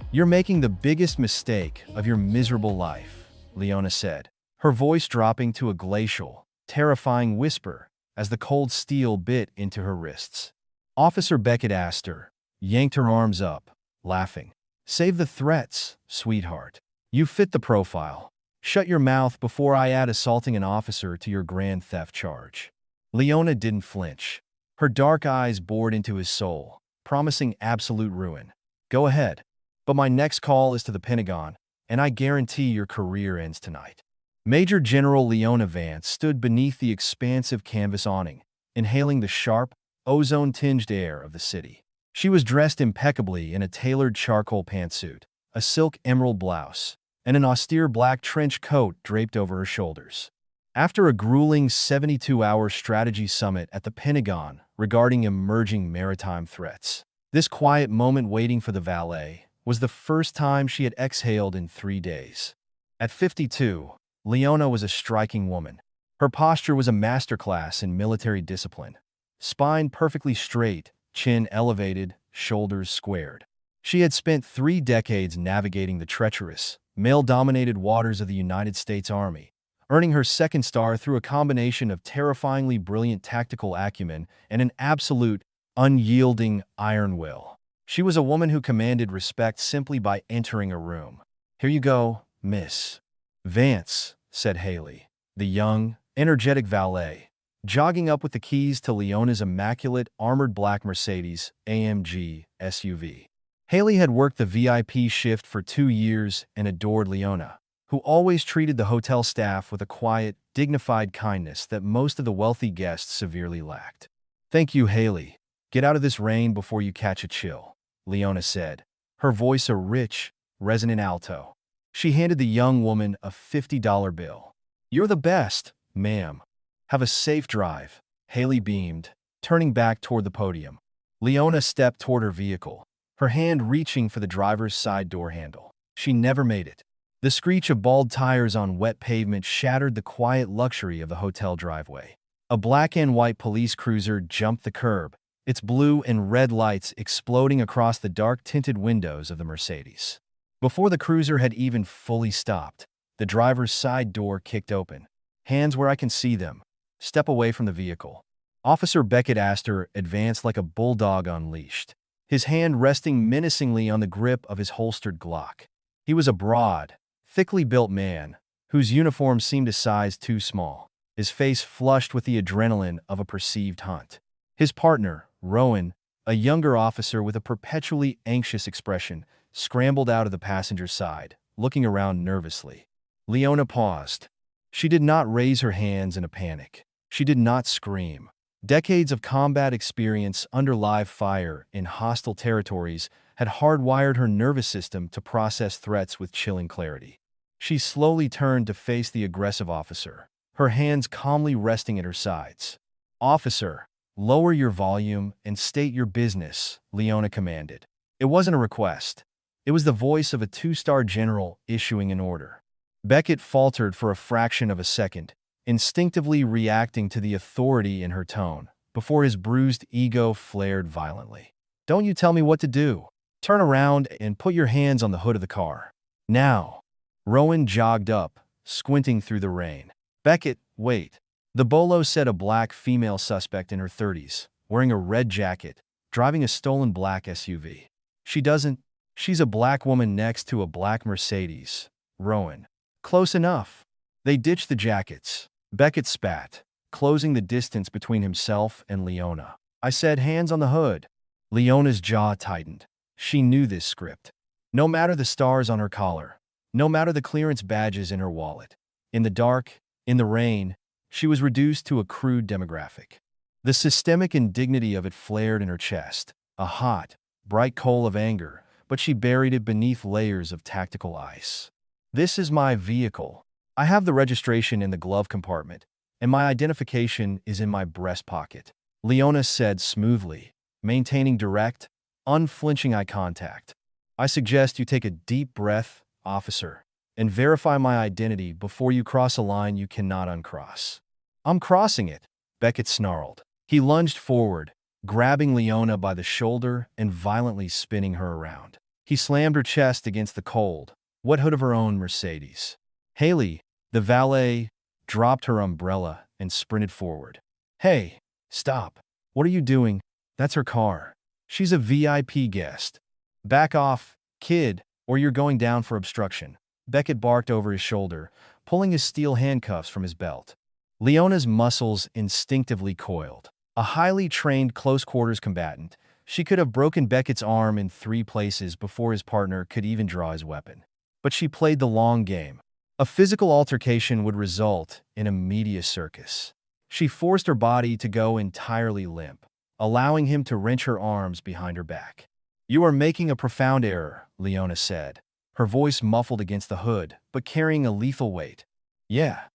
"You're making the biggest mistake of your miserable life," Leona said, her voice dropping to a glacial, terrifying whisper as the cold steel bit into her wrists. Officer Beckett asked her, yanked her arms up, laughing. "Save the threats, sweetheart. You fit the profile. Shut your mouth before I add assaulting an officer to your grand theft charge." Leona didn't flinch. Her dark eyes bored into his soul, promising absolute ruin. "Go ahead. But my next call is to the Pentagon, and I guarantee your career ends tonight." Major General Leona Vance stood beneath the expansive canvas awning, inhaling the sharp, ozone-tinged air of the city. She was dressed impeccably in a tailored charcoal pantsuit, a silk emerald blouse, and an austere black trench coat draped over her shoulders. After a grueling 72-hour strategy summit at the Pentagon regarding emerging maritime threats, this quiet moment waiting for the valet was the first time she had exhaled in 3 days. At 52, Leona was a striking woman. Her posture was a masterclass in military discipline. Spine perfectly straight, chin elevated, shoulders squared. She had spent 3 decades navigating the treacherous, male-dominated waters of the United States Army, earning her second star through a combination of terrifyingly brilliant tactical acumen and an absolute, unyielding iron will. She was a woman who commanded respect simply by entering a room. "Here you go, miss." "Vance," said Haley, the young, energetic valet, jogging up with the keys to Leona's immaculate, armored black Mercedes AMG SUV. Haley had worked the VIP shift for 2 years and adored Leona, who always treated the hotel staff with a quiet, dignified kindness that most of the wealthy guests severely lacked. "Thank you, Haley. Get out of this rain before you catch a chill," Leona said, her voice a rich, resonant alto. She handed the young woman a $50 bill. "You're the best, ma'am. Have a safe drive," Haley beamed, turning back toward the podium. Leona stepped toward her vehicle, her hand reaching for the driver's side door handle. She never made it. The screech of bald tires on wet pavement shattered the quiet luxury of the hotel driveway. A black and white police cruiser jumped the curb, its blue and red lights exploding across the dark-tinted windows of the Mercedes. Before the cruiser had even fully stopped, the driver's side door kicked open. "Hands where I can see them. Step away from the vehicle." Officer Beckett asked her, advanced like a bulldog unleashed, his hand resting menacingly on the grip of his holstered Glock. He was a broad, thickly built man, whose uniform seemed a size too small, his face flushed with the adrenaline of a perceived hunt. His partner, Rowan, a younger officer with a perpetually anxious expression, scrambled out of the passenger side, looking around nervously. Leona paused. She did not raise her hands in a panic. She did not scream. Decades of combat experience under live fire in hostile territories had hardwired her nervous system to process threats with chilling clarity. She slowly turned to face the aggressive officer, her hands calmly resting at her sides. "Officer, lower your volume and state your business," Leona commanded. It wasn't a request. It was the voice of a 2-star general issuing an order. Beckett faltered for a fraction of a second, instinctively reacting to the authority in her tone, before his bruised ego flared violently. "Don't you tell me what to do. Turn around and put your hands on the hood of the car. Now." Rowan jogged up, squinting through the rain. "Beckett, wait." The bolo said, a black female suspect in her 30s, wearing a red jacket, driving a stolen black SUV. She's a black woman next to a black Mercedes." Rowan. "Close enough." They ditched the jackets. Beckett spat, closing the distance between himself and Leona. "I said hands on the hood." Leona's jaw tightened. She knew this script. No matter the stars on her collar, no matter the clearance badges in her wallet, in the dark, in the rain, she was reduced to a crude demographic. The systemic indignity of it flared in her chest, a hot, bright coal of anger, but she buried it beneath layers of tactical ice. "This is my vehicle. I have the registration in the glove compartment, and my identification is in my breast pocket," Leona said smoothly, maintaining direct, unflinching eye contact. "I suggest you take a deep breath, officer, and verify my identity before you cross a line you cannot uncross." "I'm crossing it," Beckett snarled. He lunged forward, grabbing Leona by the shoulder and violently spinning her around. He slammed her chest against the cold, wet hood of her own Mercedes. Haley, the valet, dropped her umbrella and sprinted forward. Hey, stop. What are you doing? That's her car. She's a VIP guest. Back off, kid, or you're going down for obstruction. Beckett barked over his shoulder, pulling his steel handcuffs from his belt. Leona's muscles instinctively coiled. A highly trained close-quarters combatant, she could have broken Beckett's arm in 3 places before his partner could even draw his weapon. But she played the long game. A physical altercation would result in a media circus. She forced her body to go entirely limp, allowing him to wrench her arms behind her back. You are making a profound error, Leona said, her voice muffled against the hood, but carrying a lethal weight. Yeah.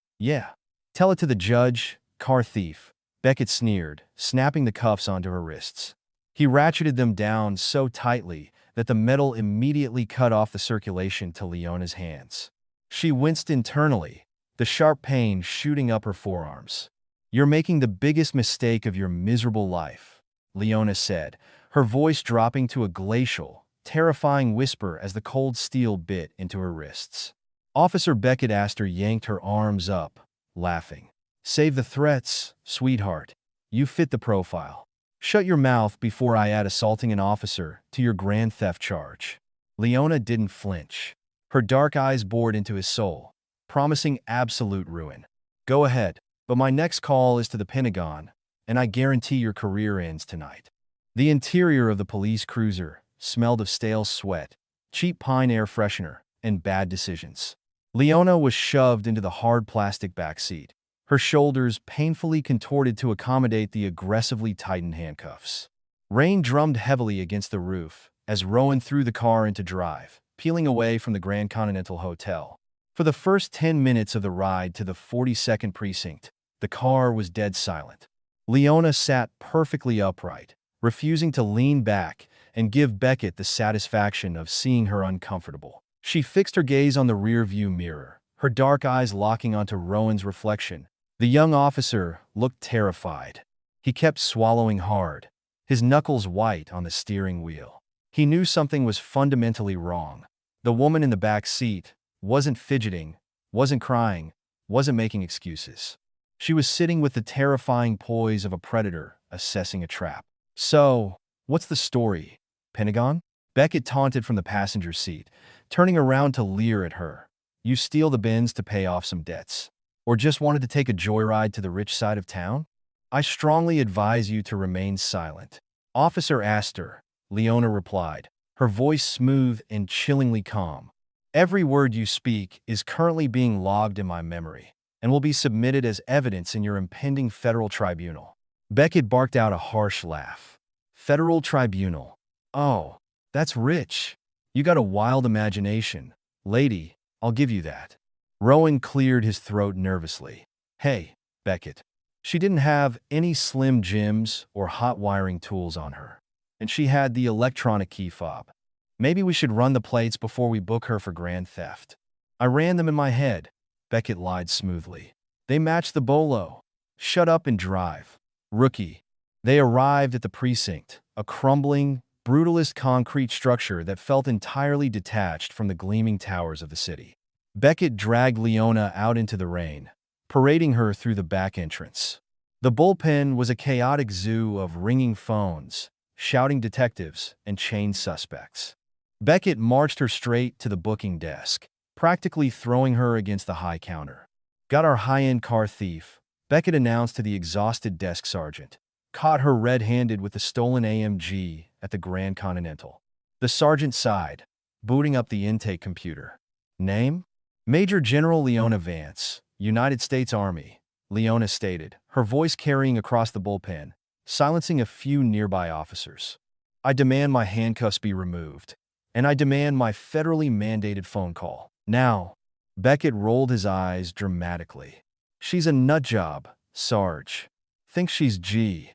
Tell it to the judge, car thief, Beckett sneered, snapping the cuffs onto her wrists. He ratcheted them down so tightly that the metal immediately cut off the circulation to Leona's hands. She winced internally, the sharp pain shooting up her forearms. You're making the biggest mistake of your miserable life, Leona said, her voice dropping to a glacial, terrifying whisper as the cold steel bit into her wrists. Officer Beckett Astor yanked her arms up, laughing. Save the threats, sweetheart. You fit the profile. Shut your mouth before I add assaulting an officer to your grand theft charge. Leona didn't flinch. Her dark eyes bored into his soul, promising absolute ruin. Go ahead, but my next call is to the Pentagon, and I guarantee your career ends tonight. The interior of the police cruiser smelled of stale sweat, cheap pine air freshener, and bad decisions. Leona was shoved into the hard plastic back seat, her shoulders painfully contorted to accommodate the aggressively tightened handcuffs. Rain drummed heavily against the roof as Rowan threw the car into drive, peeling away from the Grand Continental Hotel. For the first 10 minutes of the ride to the 42nd precinct, the car was dead silent. Leona sat perfectly upright, refusing to lean back and give Beckett the satisfaction of seeing her uncomfortable. She fixed her gaze on the rear-view mirror, her dark eyes locking onto Rowan's reflection. The young officer looked terrified. He kept swallowing hard, his knuckles white on the steering wheel. He knew something was fundamentally wrong. The woman in the back seat wasn't fidgeting, wasn't crying, wasn't making excuses. She was sitting with the terrifying poise of a predator assessing a trap. So, what's the story, Pentagon? Beckett taunted from the passenger seat, turning around to leer at her. You steal the Benz to pay off some debts? Or just wanted to take a joyride to the rich side of town? I strongly advise you to remain silent. Officer Astor, Leona replied, her voice smooth and chillingly calm. Every word you speak is currently being logged in my memory and will be submitted as evidence in your impending federal tribunal. Beckett barked out a harsh laugh. Federal tribunal. Oh, that's rich. You got a wild imagination. Lady, I'll give you that. Rowan cleared his throat nervously. Hey, Beckett. She didn't have any Slim Jims or hot wiring tools on her. And she had the electronic key fob. Maybe we should run the plates before we book her for grand theft. I ran them in my head, Beckett lied smoothly. They matched the bolo. Shut up and drive. Rookie. They arrived at the precinct, a crumbling, brutalist concrete structure that felt entirely detached from the gleaming towers of the city. Beckett dragged Leona out into the rain, parading her through the back entrance. The bullpen was a chaotic zoo of ringing phones, shouting detectives, and chained suspects. Beckett marched her straight to the booking desk, practically throwing her against the high counter. Got our high-end car thief, Beckett announced to the exhausted desk sergeant. Caught her red-handed with the stolen AMG at the Grand Continental. The sergeant sighed, booting up the intake computer. Name? Major General Leona Vance, United States Army, Leona stated, her voice carrying across the bullpen, silencing a few nearby officers. I demand my handcuffs be removed, and I demand my federally mandated phone call. Now, Beckett rolled his eyes dramatically. She's a nutjob, Sarge. Thinks she's G.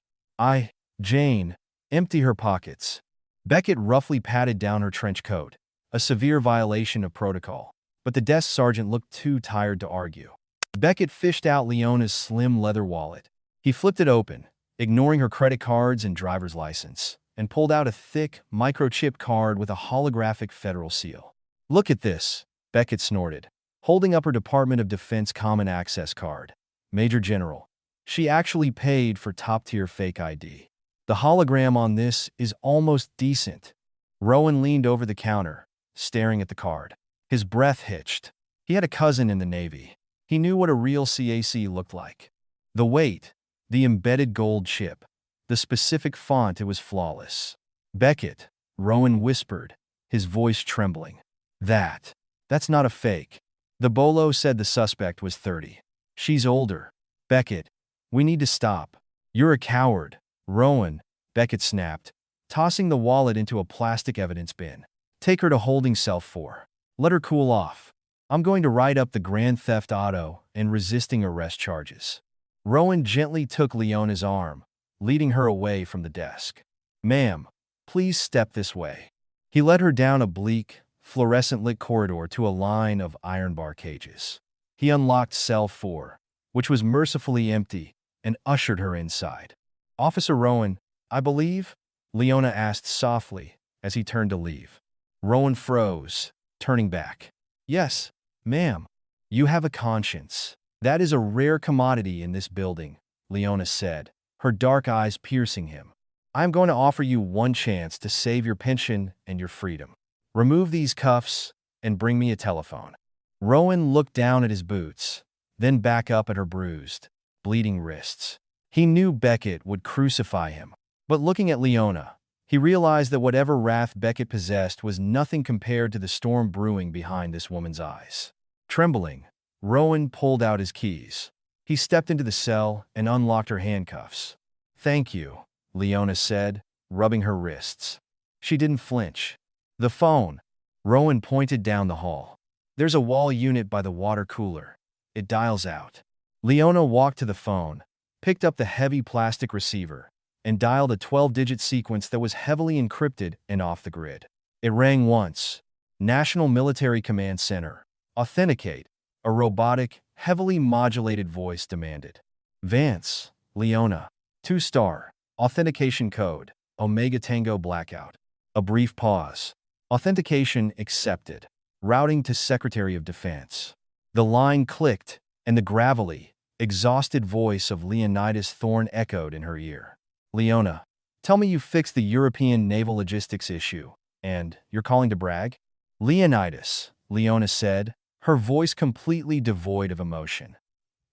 Jane, empty her pockets. Beckett roughly patted down her trench coat, a severe violation of protocol, but the desk sergeant looked too tired to argue. Beckett fished out Leona's slim leather wallet. He flipped it open, ignoring her credit cards and driver's license, and pulled out a thick, microchip card with a holographic federal seal. "Look at this," Beckett snorted, holding up her Department of Defense Common Access card. "Major General, she actually paid for top-tier fake ID. The hologram on this is almost decent." Rowan leaned over the counter, staring at the card. His breath hitched. He had a cousin in the Navy. He knew what a real CAC looked like. The weight, the embedded gold chip, the specific font, it was flawless. "Beckett," Rowan whispered, his voice trembling. That's not a fake." The bolo said the suspect was 30. "She's older." "Beckett, we need to stop." "You're a coward." "Rowan," Beckett snapped, tossing the wallet into a plastic evidence bin. "Take her to holding cell 4. Let her cool off. I'm going to write up the grand theft auto and resisting arrest charges." Rowan gently took Leona's arm, leading her away from the desk. "Ma'am, please step this way." He led her down a bleak, fluorescent-lit corridor to a line of iron bar cages. He unlocked cell 4, which was mercifully empty, and ushered her inside. "Officer Rowan, I believe?" Leona asked softly as he turned to leave. Rowan froze, turning back. "Yes, ma'am. You have a conscience. That is a rare commodity in this building," Leona said, her dark eyes piercing him. "I am going to offer you one chance to save your pension and your freedom. Remove these cuffs and bring me a telephone." Rowan looked down at his boots, then back up at her bruised, bleeding wrists. He knew Beckett would crucify him, but looking at Leona, he realized that whatever wrath Beckett possessed was nothing compared to the storm brewing behind this woman's eyes. Trembling, Rowan pulled out his keys. He stepped into the cell and unlocked her handcuffs. "Thank you," Leona said, rubbing her wrists. She didn't flinch. "The phone." Rowan pointed down the hall. "There's a wall unit by the water cooler. It dials out." Leona walked to the phone, picked up the heavy plastic receiver, and dialed a 12-digit sequence that was heavily encrypted and off the grid. It rang once. "National Military Command Center. Authenticate," a robotic, heavily modulated voice demanded. "Vance, Leona. 2-star. Authentication code. Omega Tango blackout." A brief pause. "Authentication accepted. Routing to Secretary of Defense." The line clicked, and the gravelly, exhausted voice of Leonidas Thorne echoed in her ear. "Leona, tell me you fixed the European naval logistics issue, and you're calling to brag?" "Leonidas," Leona said, her voice completely devoid of emotion.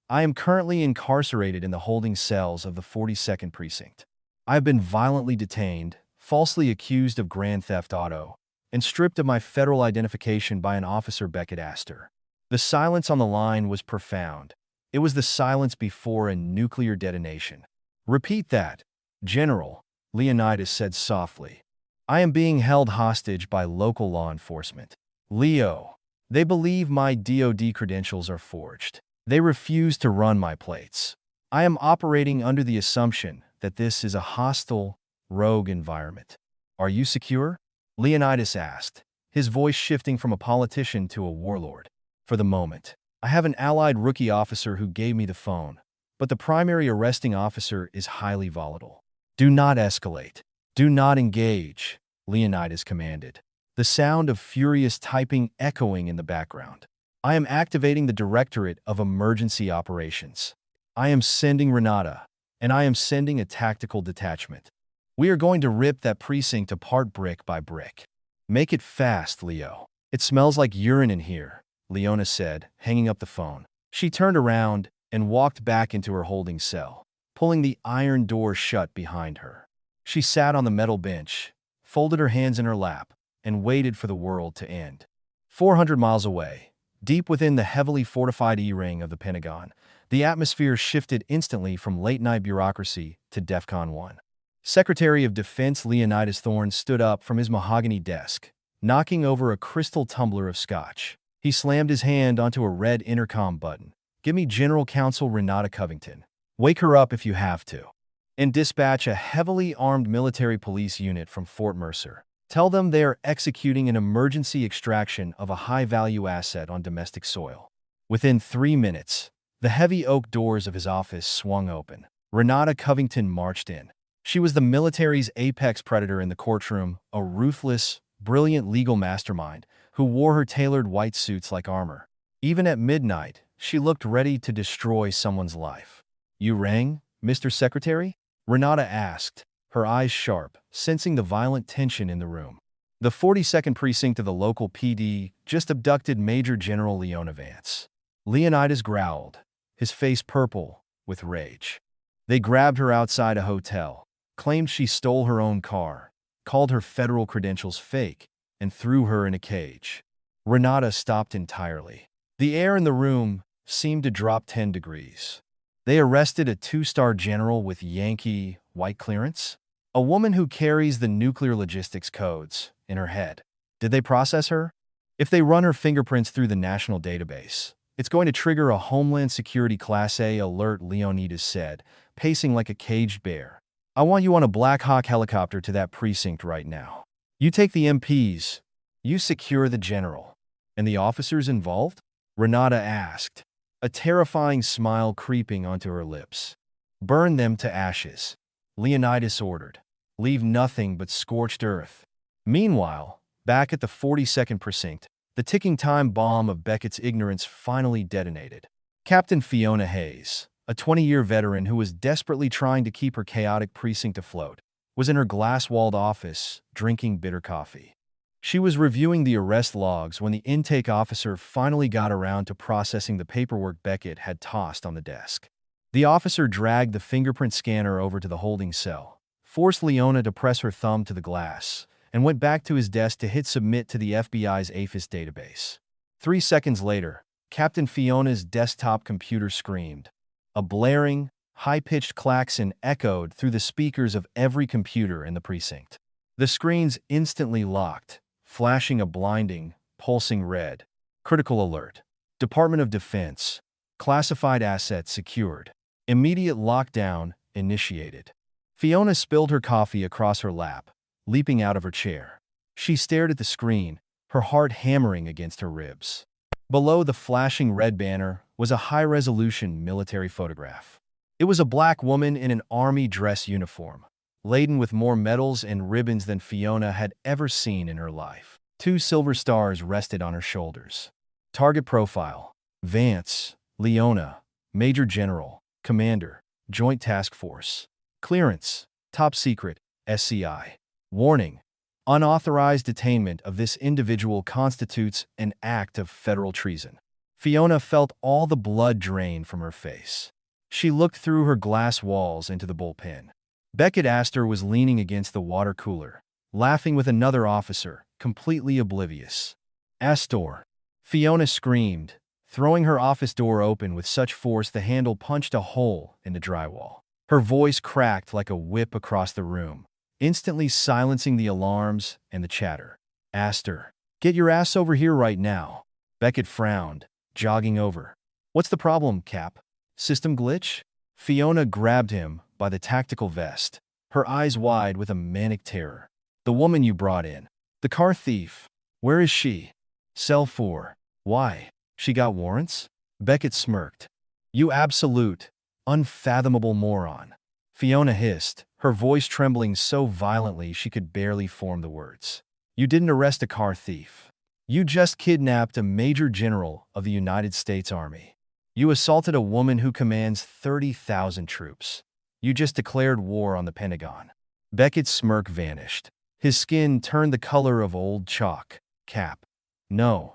"I am currently incarcerated in the holding cells of the 42nd Precinct. I have been violently detained, falsely accused of grand theft auto, and stripped of my federal identification by an officer," Beckett asked her. The silence on the line was profound. It was the silence before a nuclear detonation. "Repeat that, General," Leonidas said softly. "I am being held hostage by local law enforcement. Leo, they believe my DoD credentials are forged. They refuse to run my plates. I am operating under the assumption that this is a hostile, rogue environment. Are you secure?" Leonidas asked, his voice shifting from a politician to a warlord. "For the moment. I have an allied rookie officer who gave me the phone, but the primary arresting officer is highly volatile. Do not escalate. Do not engage," Leonidas commanded, the sound of furious typing echoing in the background. "I am activating the Directorate of Emergency Operations. I am sending Renata, and I am sending a tactical detachment. We are going to rip that precinct apart brick by brick. Make it fast, Leo. It smells like urine in here," Leona said, hanging up the phone. She turned around and walked back into her holding cell, pulling the iron door shut behind her. She sat on the metal bench, folded her hands in her lap, and waited for the world to end. 400 miles away, deep within the heavily fortified E-ring of the Pentagon, the atmosphere shifted instantly from late-night bureaucracy to DEFCON 1. Secretary of Defense Leonidas Thorne stood up from his mahogany desk, knocking over a crystal tumbler of scotch. He slammed his hand onto a red intercom button. "Give me General Counsel Renata Covington. Wake her up if you have to. And dispatch a heavily armed military police unit from Fort Mercer. Tell them they are executing an emergency extraction of a high-value asset on domestic soil." Within 3 minutes, the heavy oak doors of his office swung open. Renata Covington marched in. She was the military's apex predator in the courtroom, a ruthless, brilliant legal mastermind who wore her tailored white suits like armor. Even at midnight, she looked ready to destroy someone's life. "You rang, Mr. Secretary?" Renata asked, her eyes sharp, sensing the violent tension in the room. The 42nd precinct of the local PD just abducted Major General Leona Vance. Leonidas growled, his face purple with rage. They grabbed her outside a hotel, claimed she stole her own car, called her federal credentials fake, and threw her in a cage. Renata stopped entirely. The air in the room seemed to drop 10 degrees. They arrested a two-star general with Yankee white clearance? A woman who carries the nuclear logistics codes in her head. Did they process her? If they run her fingerprints through the national database, it's going to trigger a Homeland Security Class A alert, Leonidas said, pacing like a caged bear. "I want you on a Black Hawk helicopter to that precinct right now. You take the MPs. You secure the general." "And the officers involved?" Renata asked, a terrifying smile creeping onto her lips. "Burn them to ashes," Leonidas ordered. "Leave nothing but scorched earth." Meanwhile, back at the 42nd precinct, the ticking time bomb of Beckett's ignorance finally detonated. Captain Fiona Hayes, a 20-year veteran who was desperately trying to keep her chaotic precinct afloat, was in her glass-walled office, drinking bitter coffee. She was reviewing the arrest logs when the intake officer finally got around to processing the paperwork Beckett had tossed on the desk. The officer dragged the fingerprint scanner over to the holding cell, forced Leona to press her thumb to the glass, and went back to his desk to hit submit to the FBI's AFIS database. 3 seconds later, Captain Fiona's desktop computer screamed. A blaring, high-pitched klaxon echoed through the speakers of every computer in the precinct. The screens instantly locked, flashing a blinding, pulsing red. "Critical alert. Department of Defense. Classified assets secured. Immediate lockdown initiated." Fiona spilled her coffee across her lap, leaping out of her chair. She stared at the screen, her heart hammering against her ribs. Below the flashing red banner was a high-resolution military photograph. It was a black woman in an army dress uniform, laden with more medals and ribbons than Fiona had ever seen in her life. 2 silver stars rested on her shoulders. Target profile: Vance, Leona, Major General, Commander, Joint Task Force. Clearance: Top Secret, SCI. Warning: unauthorized detainment of this individual constitutes an act of federal treason. Fiona felt all the blood drain from her face. She looked through her glass walls into the bullpen. Beckett Astor was leaning against the water cooler, laughing with another officer, completely oblivious. "Astor!" Fiona screamed, throwing her office door open with such force the handle punched a hole in the drywall. Her voice cracked like a whip across the room, instantly silencing the alarms and the chatter. "Astor, get your ass over here right now." Beckett frowned, jogging over. "What's the problem, Cap? System glitch?" Fiona grabbed him by the tactical vest, her eyes wide with a manic terror. "The woman you brought in. The car thief. Where is she?" "Cell 4. Why? She got warrants?" Beckett smirked. "You absolute, unfathomable moron." Fiona hissed, her voice trembling so violently she could barely form the words. "You didn't arrest a car thief. You just kidnapped a Major General of the United States Army. You assaulted a woman who commands 30,000 troops. You just declared war on the Pentagon." Beckett's smirk vanished. His skin turned the color of old chalk. "Cap. No.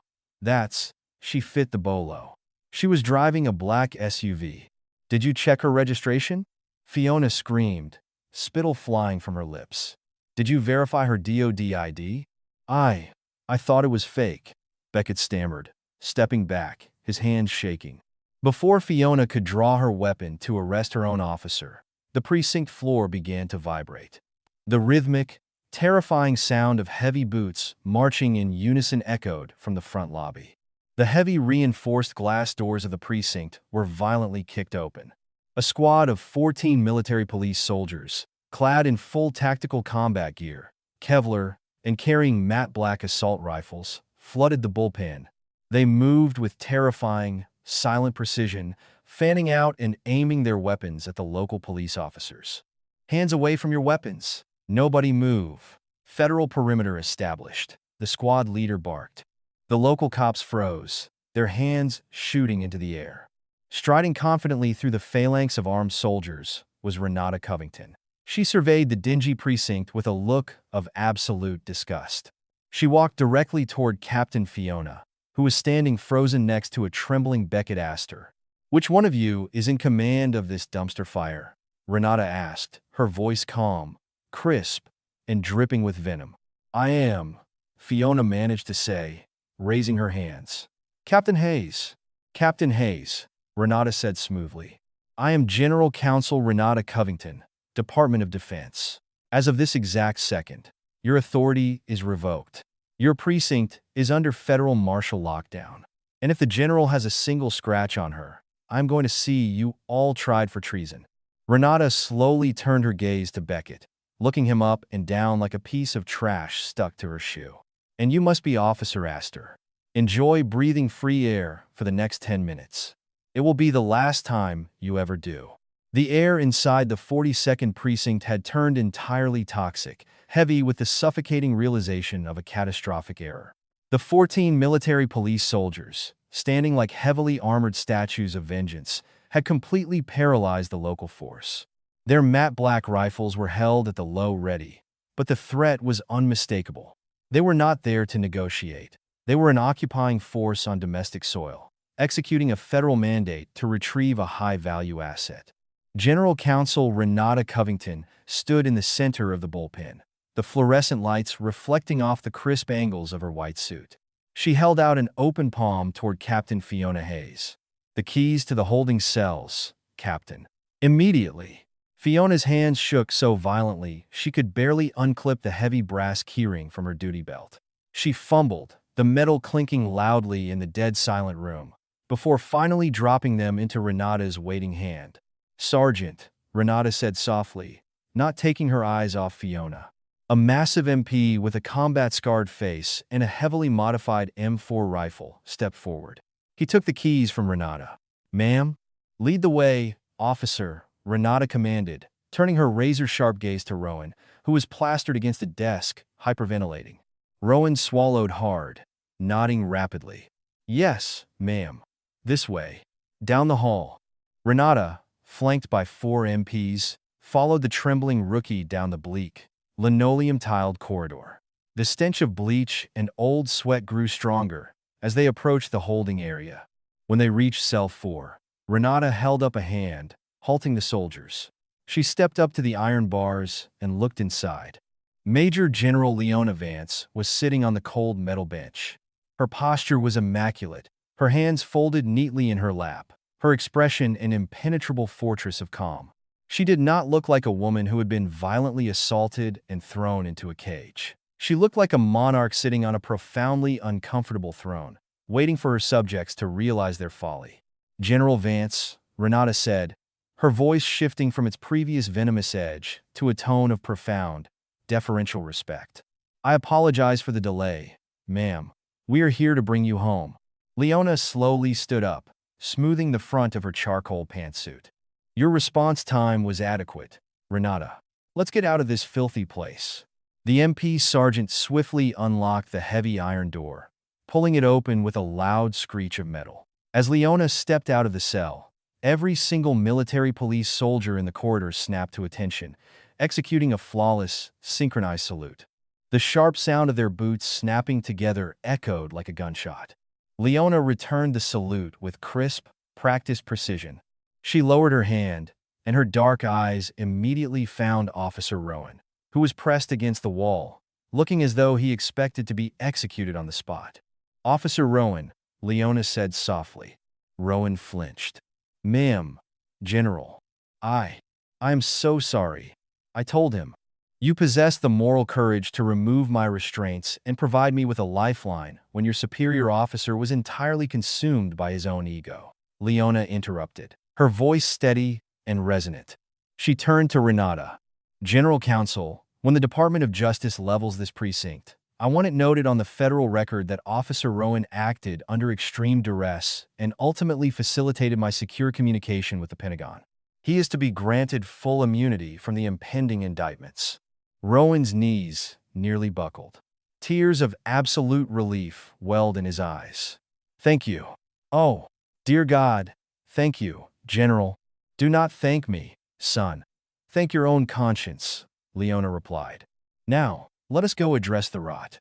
She fit the bolo. She was driving a black SUV. Did you check her registration?" Fiona screamed, spittle flying from her lips. "Did you verify her DOD ID?" I thought it was fake," Beckett stammered, stepping back, his hands shaking. Before Fiona could draw her weapon to arrest her own officer, the precinct floor began to vibrate. The rhythmic, terrifying sound of heavy boots marching in unison echoed from the front lobby. The heavy reinforced glass doors of the precinct were violently kicked open. A squad of 14 military police soldiers, clad in full tactical combat gear, Kevlar, and carrying matte black assault rifles, flooded the bullpen. They moved with terrifying, silent precision, fanning out and aiming their weapons at the local police officers. Hands away from your weapons. Nobody move. Federal perimeter established. The squad leader barked. The local cops froze, their hands shooting into the air. Striding confidently through the phalanx of armed soldiers was Renata Covington. She surveyed the dingy precinct with a look of absolute disgust. She walked directly toward Captain Fiona, who was standing frozen next to a trembling Beckett Astor. "Which one of you is in command of this dumpster fire?" Renata asked, her voice calm, crisp, and dripping with venom. "I am," Fiona managed to say, raising her hands. "Captain Hayes." "Captain Hayes," Renata said smoothly. "I am General Counsel Renata Covington, Department of Defense. As of this exact second, your authority is revoked. Your precinct is under federal martial lockdown. And if the general has a single scratch on her, I'm going to see you all tried for treason." Renata slowly turned her gaze to Beckett, looking him up and down like a piece of trash stuck to her shoe. "And you must be Officer Astor. Enjoy breathing free air for the next 10 minutes. It will be the last time you ever do." The air inside the 42nd precinct had turned entirely toxic, heavy with the suffocating realization of a catastrophic error. The 14 military police soldiers, standing like heavily armored statues of vengeance, had completely paralyzed the local force. Their matte black rifles were held at the low ready, but the threat was unmistakable. They were not there to negotiate. They were an occupying force on domestic soil, executing a federal mandate to retrieve a high-value asset. General Counsel Renata Covington stood in the center of the bullpen, the fluorescent lights reflecting off the crisp angles of her white suit. She held out an open palm toward Captain Fiona Hayes. "The keys to the holding cells, Captain." Immediately, Fiona's hands shook so violently she could barely unclip the heavy brass keyring from her duty belt. She fumbled, the metal clinking loudly in the dead-silent room, before finally dropping them into Renata's waiting hand. "Sergeant," Renata said softly, not taking her eyes off Fiona. A massive MP with a combat-scarred face and a heavily modified M4 rifle stepped forward. He took the keys from Renata. "Ma'am?" "Lead the way, officer," Renata commanded, turning her razor-sharp gaze to Rowan, who was plastered against a desk, hyperventilating. Rowan swallowed hard, nodding rapidly. "Yes, ma'am. This way." Down the hall. Renata, flanked by 4 MPs, followed the trembling rookie down the bleak, linoleum-tiled corridor. The stench of bleach and old sweat grew stronger as they approached the holding area. When they reached Cell 4, Renata held up a hand, halting the soldiers. She stepped up to the iron bars and looked inside. Major General Leona Vance was sitting on the cold metal bench. Her posture was immaculate, her hands folded neatly in her lap, her expression an impenetrable fortress of calm. She did not look like a woman who had been violently assaulted and thrown into a cage. She looked like a monarch sitting on a profoundly uncomfortable throne, waiting for her subjects to realize their folly. "General Vance," Renata said, her voice shifting from its previous venomous edge to a tone of profound, deferential respect. "I apologize for the delay, ma'am. We are here to bring you home." Leona slowly stood up, smoothing the front of her charcoal pantsuit. "Your response time was adequate, Renata. Let's get out of this filthy place." The MP sergeant swiftly unlocked the heavy iron door, pulling it open with a loud screech of metal. As Leona stepped out of the cell, every single military police soldier in the corridor snapped to attention, executing a flawless, synchronized salute. The sharp sound of their boots snapping together echoed like a gunshot. Leona returned the salute with crisp, practiced precision. She lowered her hand, and her dark eyes immediately found Officer Rowan, who was pressed against the wall, looking as though he expected to be executed on the spot. "Officer Rowan," Leona said softly. Rowan flinched. "Ma'am, General. I am so sorry. I told him. You possess the moral courage to remove my restraints and provide me with a lifeline when your superior officer was entirely consumed by his own ego." Leona interrupted, her voice steady and resonant. She turned to Renata. "General Counsel, when the Department of Justice levels this precinct, I want it noted on the federal record that Officer Rowan acted under extreme duress and ultimately facilitated my secure communication with the Pentagon. He is to be granted full immunity from the impending indictments. Rowan's knees nearly buckled. Tears of absolute relief welled in his eyes. Thank you. Oh, dear God, thank you, General. Do not thank me, son. Thank your own conscience, Leona replied. Now, let us go address the rot.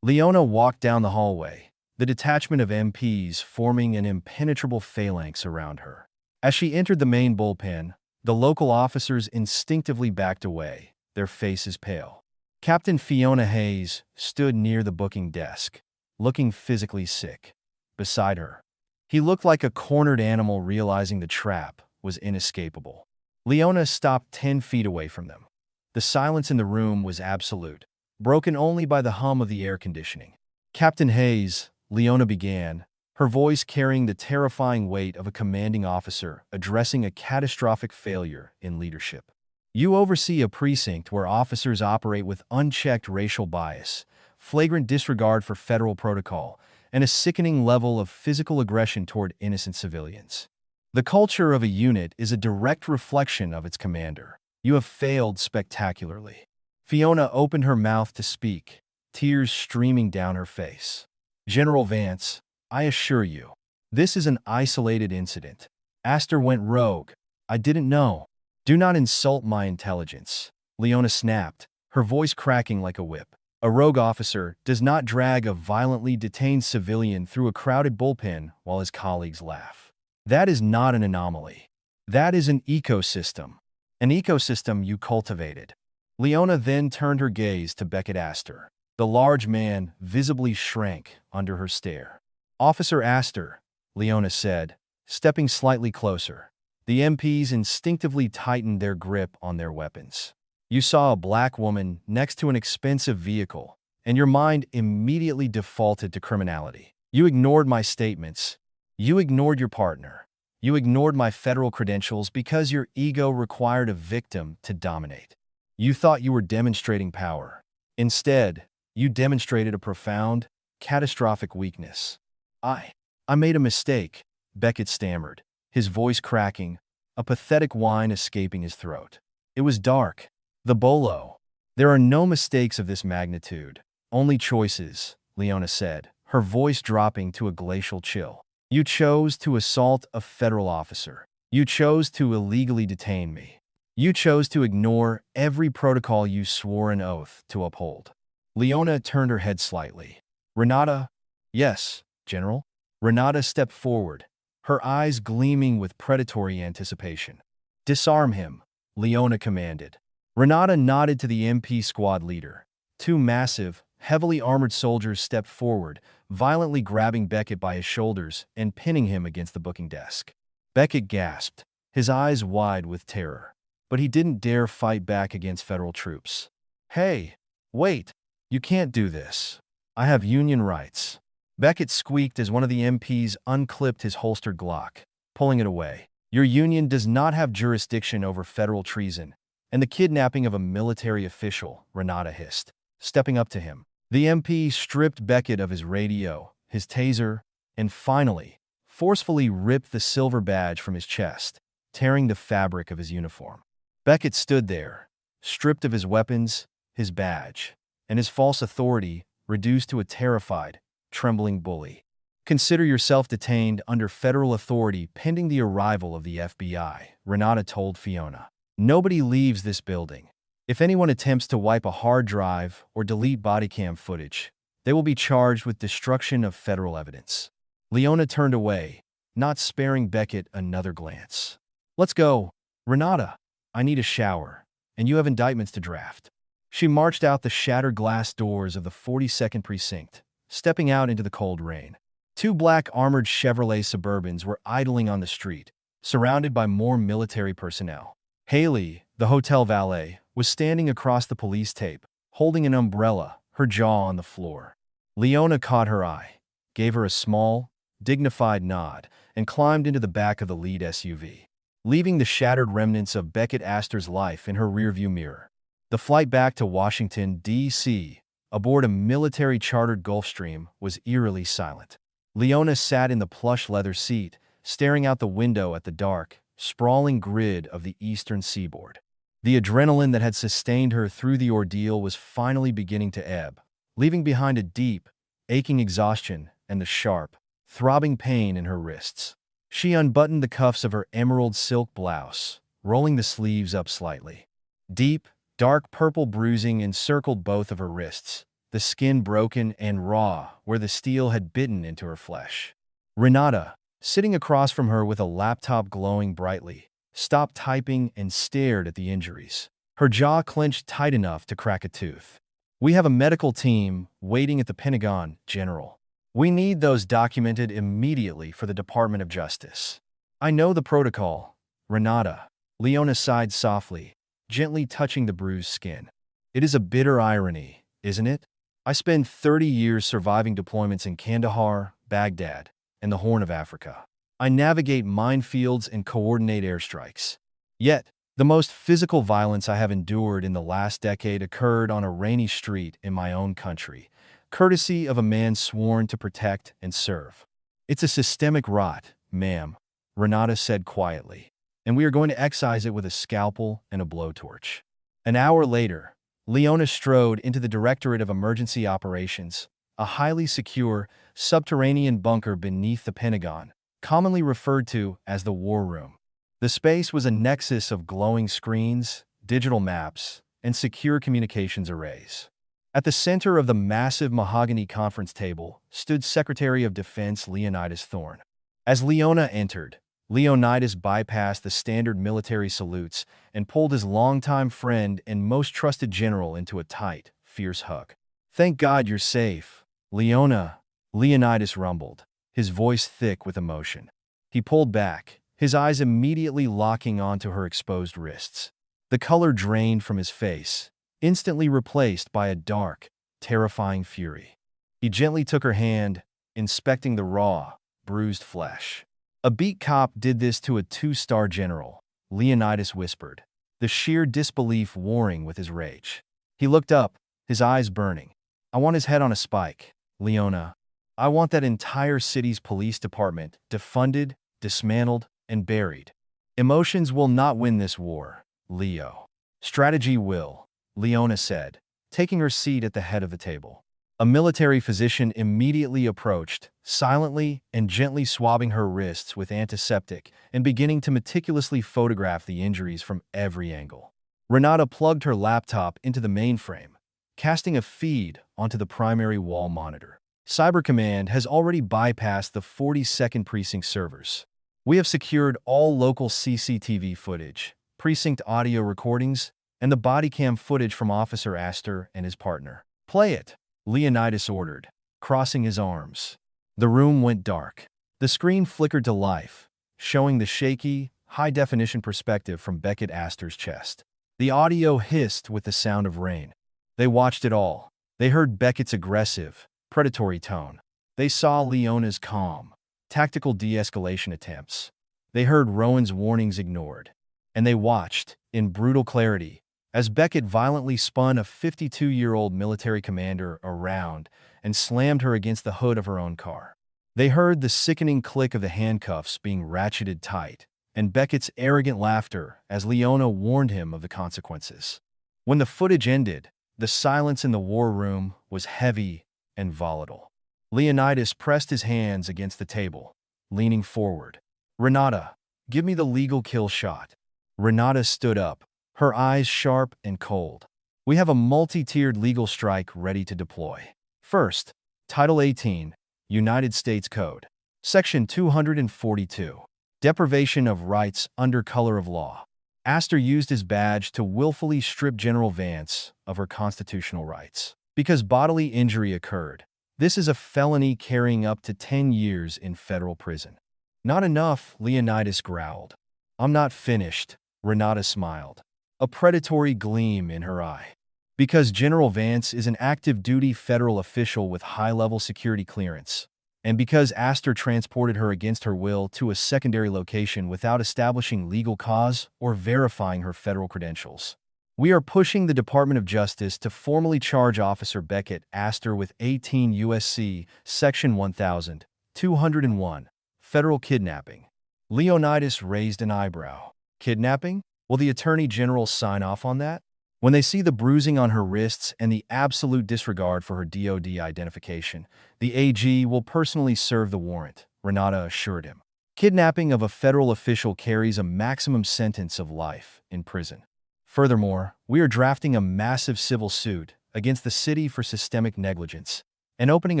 Leona walked down the hallway, the detachment of MPs forming an impenetrable phalanx around her. As she entered the main bullpen, the local officers instinctively backed away, their faces pale. Captain Fiona Hayes stood near the booking desk, looking physically sick. Beside her, he looked like a cornered animal realizing the trap was inescapable. Leona stopped 10 feet away from them. The silence in the room was absolute, broken only by the hum of the air conditioning. Captain Hayes, Leona began, her voice carrying the terrifying weight of a commanding officer addressing a catastrophic failure in leadership. You oversee a precinct where officers operate with unchecked racial bias, flagrant disregard for federal protocol, and a sickening level of physical aggression toward innocent civilians. The culture of a unit is a direct reflection of its commander. You have failed spectacularly. Fiona opened her mouth to speak, tears streaming down her face. General Vance, I assure you, this is an isolated incident. Astor went rogue. I didn't know. Do not insult my intelligence. Leona snapped, her voice cracking like a whip. A rogue officer does not drag a violently detained civilian through a crowded bullpen while his colleagues laugh. That is not an anomaly. That is an ecosystem. An ecosystem you cultivated. Leona then turned her gaze to Beckett Astor. The large man visibly shrank under her stare. Officer Astor, Leona said, stepping slightly closer. The MPs instinctively tightened their grip on their weapons. You saw a black woman next to an expensive vehicle, and your mind immediately defaulted to criminality. You ignored my statements. You ignored your partner. You ignored my federal credentials because your ego required a victim to dominate. You thought you were demonstrating power. Instead, you demonstrated a profound, catastrophic weakness. I made a mistake, Beckett stammered, his voice cracking, a pathetic whine escaping his throat. It was dark. The bolo. There are no mistakes of this magnitude, only choices, Leona said, her voice dropping to a glacial chill. You chose to assault a federal officer. You chose to illegally detain me. You chose to ignore every protocol you swore an oath to uphold. Leona turned her head slightly. Renata? Yes, General. Renata stepped forward, her eyes gleaming with predatory anticipation. Disarm him, Leona commanded. Renata nodded to the MP squad leader. Two massive, heavily armored soldiers stepped forward, violently grabbing Beckett by his shoulders and pinning him against the booking desk. Beckett gasped, his eyes wide with terror. But he didn't dare fight back against federal troops. Hey, wait, you can't do this. I have union rights. Beckett squeaked as one of the MPs unclipped his holstered Glock, pulling it away. Your union does not have jurisdiction over federal treason and the kidnapping of a military official, Renata hissed, stepping up to him. The MP stripped Beckett of his radio, his taser, and finally, forcefully ripped the silver badge from his chest, tearing the fabric of his uniform. Beckett stood there, stripped of his weapons, his badge, and his false authority, reduced to a terrified, trembling bully. Consider yourself detained under federal authority pending the arrival of the FBI, Renata told Fiona. Nobody leaves this building. If anyone attempts to wipe a hard drive or delete body cam footage, they will be charged with destruction of federal evidence. Leona turned away, not sparing Beckett another glance. Let's go, Renata. I need a shower, and you have indictments to draft. She marched out the shattered glass doors of the 42nd Precinct, stepping out into the cold rain. Two black armored Chevrolet Suburbans were idling on the street, surrounded by more military personnel. Haley, the hotel valet, was standing across the police tape, holding an umbrella, her jaw on the floor. Leona caught her eye, gave her a small, dignified nod, and climbed into the back of the lead SUV, leaving the shattered remnants of Beckett Astor's life in her rearview mirror. The flight back to Washington, D.C., aboard a military-chartered Gulfstream, was eerily silent. Leona sat in the plush leather seat, staring out the window at the dark, sprawling grid of the eastern seaboard. The adrenaline that had sustained her through the ordeal was finally beginning to ebb, leaving behind a deep, aching exhaustion and the sharp, throbbing pain in her wrists. She unbuttoned the cuffs of her emerald silk blouse, rolling the sleeves up slightly. Deep, dark purple bruising encircled both of her wrists, the skin broken and raw where the steel had bitten into her flesh. Renata, sitting across from her with a laptop glowing brightly, stopped typing and stared at the injuries. Her jaw clenched tight enough to crack a tooth. "We have a medical team waiting at the Pentagon, General. We need those documented immediately for the Department of Justice." "I know the protocol, Renata." Leona sighed softly, gently touching the bruised skin. "It is a bitter irony, isn't it? I spent 30 years surviving deployments in Kandahar, Baghdad, and the Horn of Africa. I navigate minefields and coordinate airstrikes. Yet, the most physical violence I have endured in the last decade occurred on a rainy street in my own country, courtesy of a man sworn to protect and serve. It's a systemic rot, ma'am," Renata said quietly, "and we are going to excise it with a scalpel and a blowtorch." An hour later, Leona strode into the Directorate of Emergency Operations, a highly secure, subterranean bunker beneath the Pentagon, commonly referred to as the War Room. The space was a nexus of glowing screens, digital maps, and secure communications arrays. At the center of the massive mahogany conference table stood Secretary of Defense Leonidas Thorne. As Leona entered, Leonidas bypassed the standard military salutes and pulled his longtime friend and most trusted general into a tight, fierce hug. "Thank God you're safe, Leona," Leonidas rumbled, his voice thick with emotion. He pulled back, his eyes immediately locking onto her exposed wrists. The color drained from his face, instantly replaced by a dark, terrifying fury. He gently took her hand, inspecting the raw, bruised flesh. "A beat cop did this to a 2-star general," Leonidas whispered, the sheer disbelief warring with his rage. He looked up, his eyes burning. "I want his head on a spike, Leona. I want that entire city's police department defunded, dismantled, and buried. Emotions will not win this war, Leo. Strategy will," Leona said, taking her seat at the head of the table. A military physician immediately approached, silently and gently swabbing her wrists with antiseptic and beginning to meticulously photograph the injuries from every angle. Renata plugged her laptop into the mainframe, casting a feed onto the primary wall monitor. "Cyber Command has already bypassed the 42nd Precinct servers. We have secured all local CCTV footage, precinct audio recordings, and the body cam footage from Officer Astor and his partner. Play it," Leonidas ordered, crossing his arms. The room went dark. The screen flickered to life, showing the shaky, high-definition perspective from Beckett Astor's chest. The audio hissed with the sound of rain. They watched it all. They heard Beckett's aggressive, predatory tone. They saw Leona's calm, tactical de-escalation attempts. They heard Rowan's warnings ignored. And they watched, in brutal clarity, as Beckett violently spun a 52-year-old military commander around and slammed her against the hood of her own car. They heard the sickening click of the handcuffs being ratcheted tight, and Beckett's arrogant laughter as Leona warned him of the consequences. When the footage ended, the silence in the war room was heavy and volatile. Leonidas pressed his hands against the table, leaning forward. "Renata, give me the legal kill shot." Renata stood up, her eyes sharp and cold. "We have a multi-tiered legal strike ready to deploy. First, Title 18, United States Code. Section 242. Deprivation of rights under color of law. Astor used his badge to willfully strip General Vance of her constitutional rights. Because bodily injury occurred, this is a felony carrying up to 10 years in federal prison." "Not enough," Leonidas growled. "I'm not finished," Renata smiled, a predatory gleam in her eye. "Because General Vance is an active-duty federal official with high-level security clearance, and because Astor transported her against her will to a secondary location without establishing legal cause or verifying her federal credentials. We are pushing the Department of Justice to formally charge Officer Beckett Astor with 18 U.S.C. Section 1201, federal kidnapping." Leonidas raised an eyebrow. Kidnapping? Will the Attorney General sign off on that? When they see the bruising on her wrists and the absolute disregard for her DOD identification, the AG will personally serve the warrant, Renata assured him. Kidnapping of a federal official carries a maximum sentence of life in prison. Furthermore, we are drafting a massive civil suit against the city for systemic negligence and opening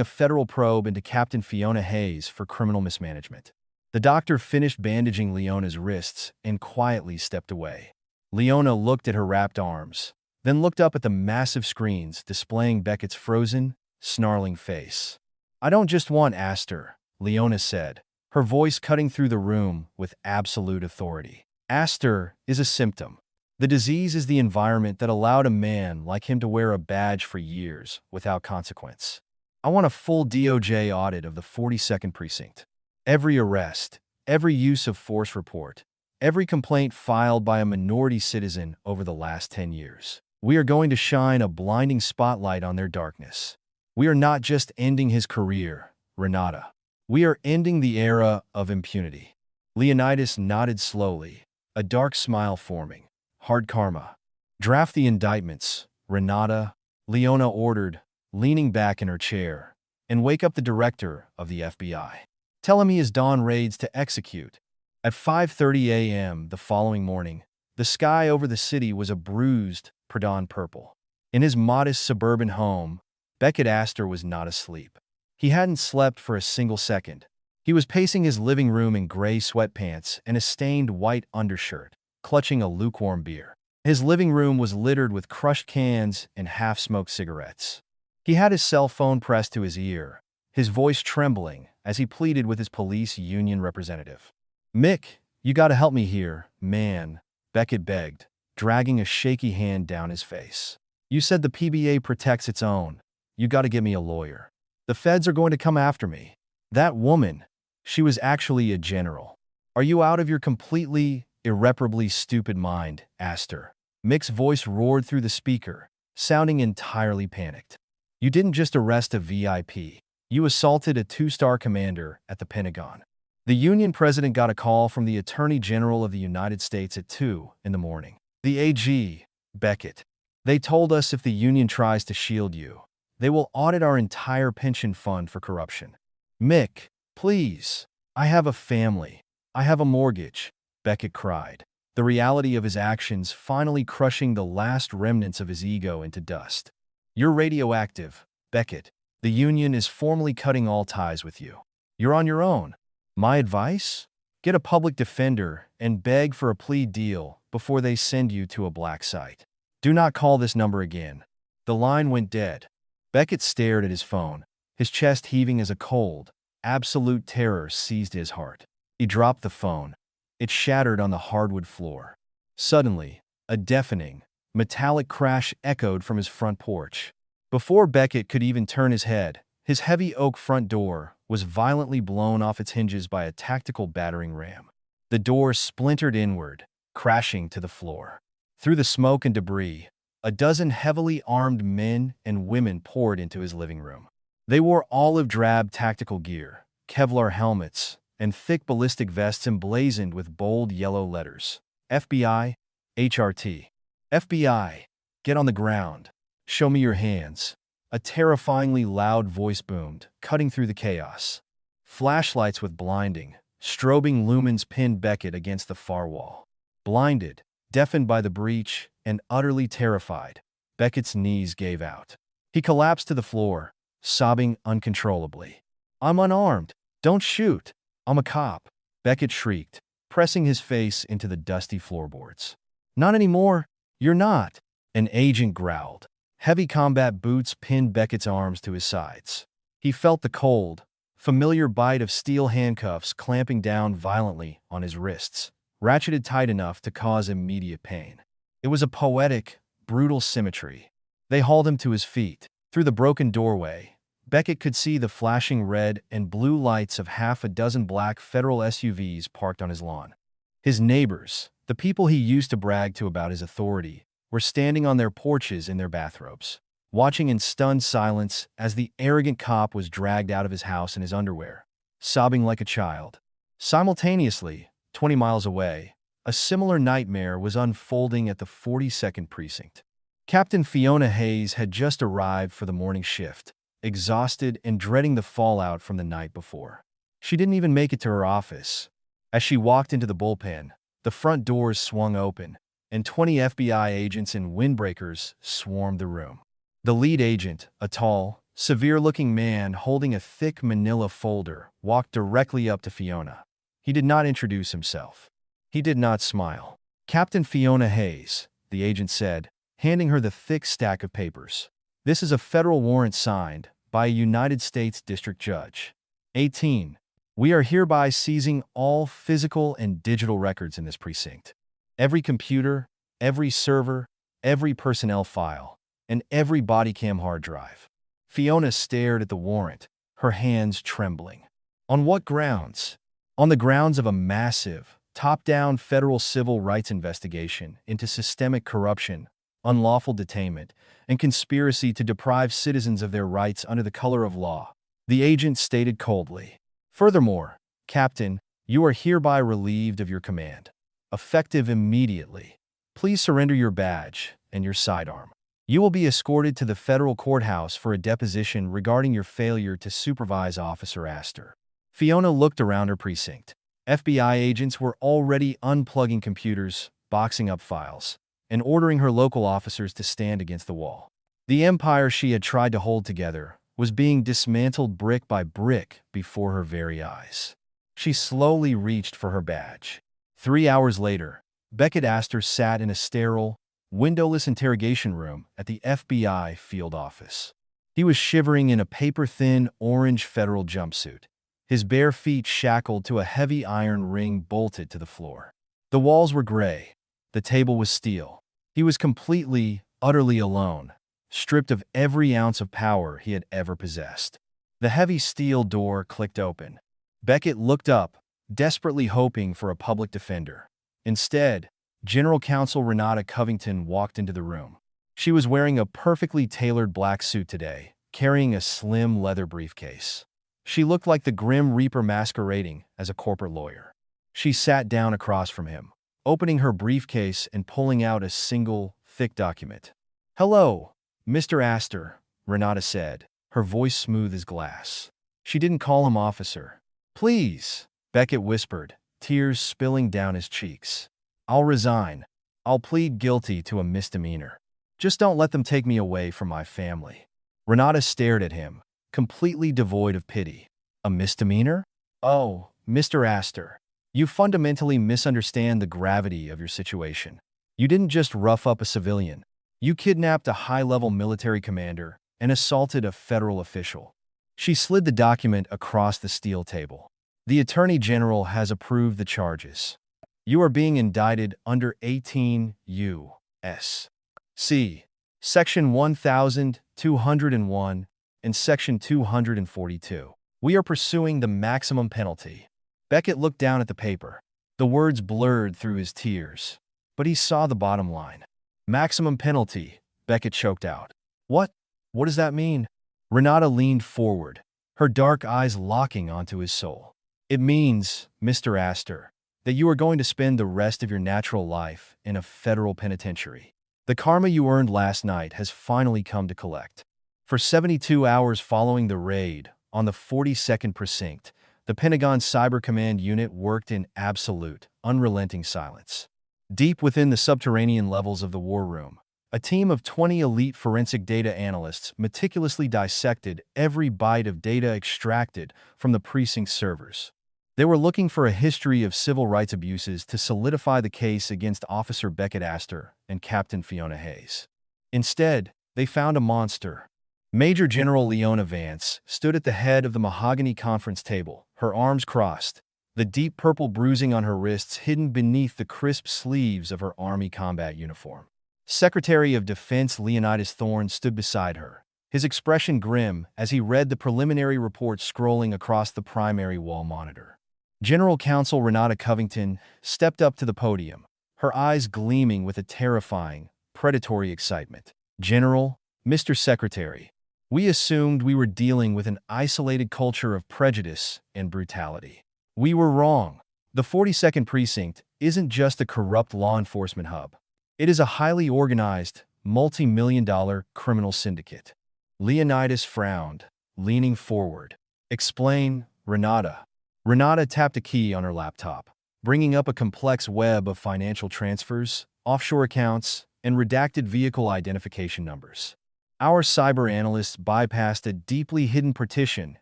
a federal probe into Captain Fiona Hayes for criminal mismanagement. The doctor finished bandaging Leona's wrists and quietly stepped away. Leona looked at her wrapped arms, then looked up at the massive screens displaying Beckett's frozen, snarling face. "I don't just want Astor," Leona said, her voice cutting through the room with absolute authority. "Astor is a symptom. The disease is the environment that allowed a man like him to wear a badge for years without consequence. I want a full DOJ audit of the 42nd Precinct. Every arrest, every use of force report, every complaint filed by a minority citizen over the last 10 years. We are going to shine a blinding spotlight on their darkness. We are not just ending his career, Renata. We are ending the era of impunity." Leonidas nodded slowly, a dark smile forming. "Hard karma. Draft the indictments, Renata," Leona ordered, leaning back in her chair, "and wake up the director of the FBI. Tell him he has dawn raids to execute." At 5:30 a.m. the following morning, the sky over the city was a bruised, pre-dawn purple. In his modest suburban home, Beckett Astor was not asleep. He hadn't slept for a single second. He was pacing his living room in gray sweatpants and a stained white undershirt, clutching a lukewarm beer. His living room was littered with crushed cans and half-smoked cigarettes. He had his cell phone pressed to his ear, his voice trembling as he pleaded with his police union representative. "Mick, you gotta help me here, man," Beckett begged, dragging a shaky hand down his face. "You said the PBA protects its own. You gotta get me a lawyer. The feds are going to come after me." "That woman, she was actually a general. Are you out of your completely, irreparably stupid mind, Astor?" Mick's voice roared through the speaker, sounding entirely panicked. "You didn't just arrest a VIP. You assaulted a two-star commander at the Pentagon. The Union president got a call from the Attorney General of the United States at 2 in the morning. The AG, Beckett. They told us if the Union tries to shield you, they will audit our entire pension fund for corruption." "Mick, please. I have a family. I have a mortgage," Beckett cried, the reality of his actions finally crushing the last remnants of his ego into dust. "You're radioactive, Beckett. The Union is formally cutting all ties with you. You're on your own. My advice? Get a public defender and beg for a plea deal before they send you to a black site. Do not call this number again." The line went dead. Beckett stared at his phone, his chest heaving as a cold, absolute terror seized his heart. He dropped the phone. It shattered on the hardwood floor. Suddenly, a deafening, metallic crash echoed from his front porch. Before Beckett could even turn his head, his heavy oak front door was violently blown off its hinges by a tactical battering ram. The door splintered inward, crashing to the floor. Through the smoke and debris, a dozen heavily armed men and women poured into his living room. They wore olive-drab tactical gear, Kevlar helmets, and thick ballistic vests emblazoned with bold yellow letters. FBI, HRT. FBI, get on the ground. Show me your hands. A terrifyingly loud voice boomed, cutting through the chaos. Flashlights with blinding, strobing lumens pinned Beckett against the far wall. Blinded, deafened by the breach, and utterly terrified, Beckett's knees gave out. He collapsed to the floor, sobbing uncontrollably. "I'm unarmed. Don't shoot. I'm a cop," Beckett shrieked, pressing his face into the dusty floorboards. "Not anymore. You're not," an agent growled. Heavy combat boots pinned Beckett's arms to his sides. He felt the cold, familiar bite of steel handcuffs clamping down violently on his wrists, ratcheted tight enough to cause immediate pain. It was a poetic, brutal symmetry. They hauled him to his feet. Through the broken doorway, Beckett could see the flashing red and blue lights of half a dozen black federal SUVs parked on his lawn. His neighbors, the people he used to brag to about his authority, were standing on their porches in their bathrobes, watching in stunned silence as the arrogant cop was dragged out of his house in his underwear, sobbing like a child. Simultaneously, 20 miles away, a similar nightmare was unfolding at the 42nd Precinct. Captain Fiona Hayes had just arrived for the morning shift, exhausted and dreading the fallout from the night before. She didn't even make it to her office. As she walked into the bullpen, the front doors swung open, and 20 FBI agents in windbreakers swarmed the room. The lead agent, a tall, severe-looking man holding a thick manila folder, walked directly up to Fiona. He did not introduce himself. He did not smile. "Captain Fiona Hayes," the agent said, handing her the thick stack of papers. "This is a federal warrant signed by a United States District Judge. 18. We are hereby seizing all physical and digital records in this precinct. Every computer, every server, every personnel file, and every body cam hard drive." Fiona stared at the warrant, her hands trembling. On what grounds? On the grounds of a massive, top-down federal civil rights investigation into systemic corruption, unlawful detainment, and conspiracy to deprive citizens of their rights under the color of law, the agent stated coldly. "Furthermore, Captain, you are hereby relieved of your command, effective immediately. Please surrender your badge and your sidearm. You will be escorted to the federal courthouse for a deposition regarding your failure to supervise Officer Astor." Fiona looked around her precinct. FBI agents were already unplugging computers, boxing up files, and ordering her local officers to stand against the wall. The empire she had tried to hold together was being dismantled brick by brick before her very eyes. She slowly reached for her badge. 3 hours later, Beckett Astor sat in a sterile, windowless interrogation room at the FBI field office. He was shivering in a paper-thin orange federal jumpsuit, his bare feet shackled to a heavy iron ring bolted to the floor. The walls were gray. The table was steel. He was completely, utterly alone, stripped of every ounce of power he had ever possessed. The heavy steel door clicked open. Beckett looked up, desperately hoping for a public defender. Instead, General Counsel Renata Covington walked into the room. She was wearing a perfectly tailored black suit today, carrying a slim leather briefcase. She looked like the Grim Reaper masquerading as a corporate lawyer. She sat down across from him, opening her briefcase and pulling out a single, thick document. "Hello, Mr. Astor," Renata said, her voice smooth as glass. She didn't call him officer. "Please," Beckett whispered, tears spilling down his cheeks. "I'll resign. I'll plead guilty to a misdemeanor. Just don't let them take me away from my family." Renata stared at him, completely devoid of pity. "A misdemeanor? Oh, Mr. Astor, you fundamentally misunderstand the gravity of your situation. You didn't just rough up a civilian. You kidnapped a high-level military commander and assaulted a federal official." She slid the document across the steel table. "The Attorney General has approved the charges. You are being indicted under 18 U.S.C. Section 1201 and Section 242. We are pursuing the maximum penalty." Beckett looked down at the paper. The words blurred through his tears, but he saw the bottom line. "Maximum penalty," Beckett choked out. What does that mean?" Renata leaned forward, her dark eyes locking onto his soul. "It means, Mr. Astor, that you are going to spend the rest of your natural life in a federal penitentiary. The karma you earned last night has finally come to collect." For 72 hours following the raid on the 42nd Precinct, the Pentagon Cyber Command Unit worked in absolute, unrelenting silence. Deep within the subterranean levels of the war room, a team of 20 elite forensic data analysts meticulously dissected every byte of data extracted from the precinct's servers. They were looking for a history of civil rights abuses to solidify the case against Officer Beckett Astor and Captain Fiona Hayes. Instead, they found a monster. Major General Leona Vance stood at the head of the mahogany conference table, her arms crossed, the deep purple bruising on her wrists hidden beneath the crisp sleeves of her Army combat uniform. Secretary of Defense Leonidas Thorne stood beside her, his expression grim as he read the preliminary report scrolling across the primary wall monitor. General Counsel Renata Covington stepped up to the podium, her eyes gleaming with a terrifying, predatory excitement. "General, Mr. Secretary, we assumed we were dealing with an isolated culture of prejudice and brutality. We were wrong. The 42nd Precinct isn't just a corrupt law enforcement hub. It is a highly organized, multi-million-dollar criminal syndicate. Leonidas frowned, leaning forward. Explain, Renata. Renata tapped a key on her laptop, bringing up a complex web of financial transfers, offshore accounts, and redacted vehicle identification numbers. Our cyber analysts bypassed a deeply hidden partition